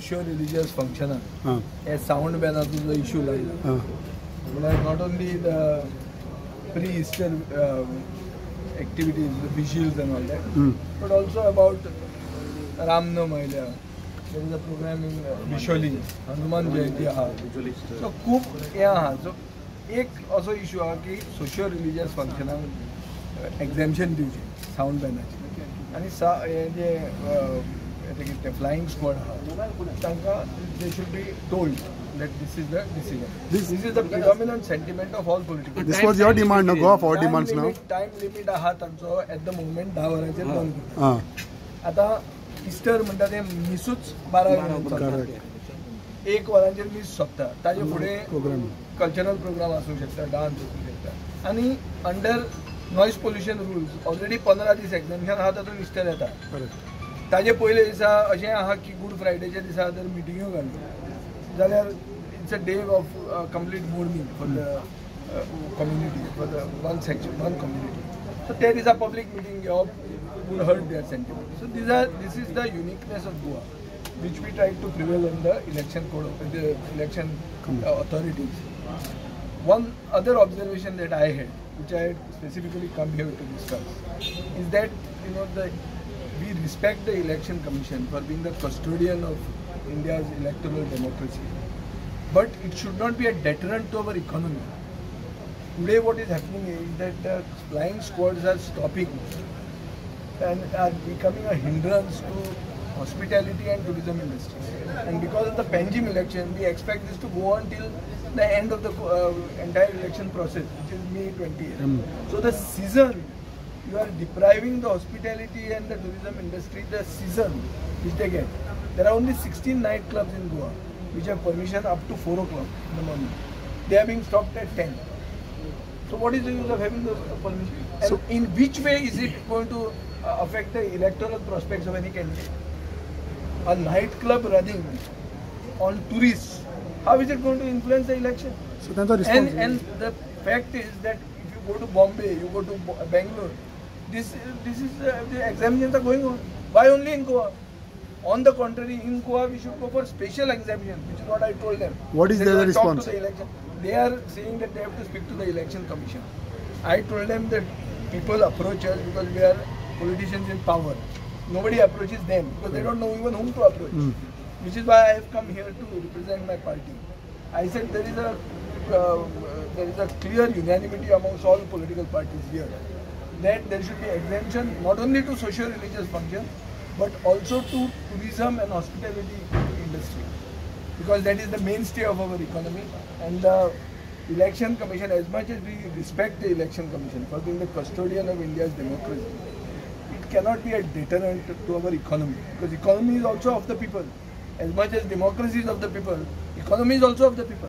socio-religious function a sound ban the issue like not only the pre-Easter activities, the vigils and all that, but also about Ramno Maila. There is a program in Bisholi, Hanuman Jayanti. So खूप so एक असो issue हा की socio religious फंक्शनाक एक्झॅम्पशन दिवचे sound बॅनाचे आणि जे flying squad आहा तांकां they should be told that this is the decision. This is the predominant sentiment of all political. This was your demand, no? Go for demands now. Time limit आहा तांचो at the moment 10 वरांचेर बंद करता. आता Easter म्हणटा ते मिसूच 12 वरांचेर 1 वरांचेर मिस सोंपता. ताजे फुडें कल्चरल प्रोग्राम आसूंक शकता, डान्स आसूंक शकता आनी under noise pollution rules already 15 दीस एक्झॅम्पशन आहा तातूंत इस्टर येता. ताजे पयले दिसा अशें आहा की गुड फ्रायडेच्या दिसा जर मिटिंग्यो घालता जाल्यार it's a day of complete mourning for the community, for the one section, one community. So त्या दिसा पब्लीक मिटींग घेवप would hurt their sentiment. So this is the uniqueness of Goa which we tried to prevail on the election code of the election authorities. One other observation that I had, which I had specifically come here to discuss, is that we respect the election commission for being the custodian of India's electoral democracy, but it should not be a deterrent to our economy. Today what is happening is that the flying squads are stopping and are becoming a hindrance to hospitality and tourism industries. And because of the Panjim election, we expect this to go on till the end of the entire election process, which is May 28th. So the season, you are depriving the hospitality and the tourism industry the season which they get. There are only 16 nightclubs in Goa which have permission up to 4 o'clock in the morning. They are being stopped at 10. So what is the use of having those permission? And so in which way is it going to affect the electoral prospects of any candidate? A nightclub running on tourists, how is it going to influence the election? So that's the response. And the fact is that if you go to Bombay, you go to Bangalore, this is the exemptions are going on. Why only in Goa? On the contrary, in Goa we should go for special exemption, which is what I told them. What is their response? To the election. They are saying that they have to speak to the election commission. I told them that people approach us because we are politicians in power. Nobody approaches them because they don't know even whom to approach. Which is why I have come here to represent my party. I said there is a clear unanimity amongst all political parties here that there should be exemption not only to socio-religious functions but also to tourism and hospitality industry, because that is the mainstay of our economy. And the election commission, as much as we respect the election commission for being the custodian of India's democracy, it cannot be a deterrent to our economy, because economy is also of the people. As much as democracy is of the people, economy is also of the people.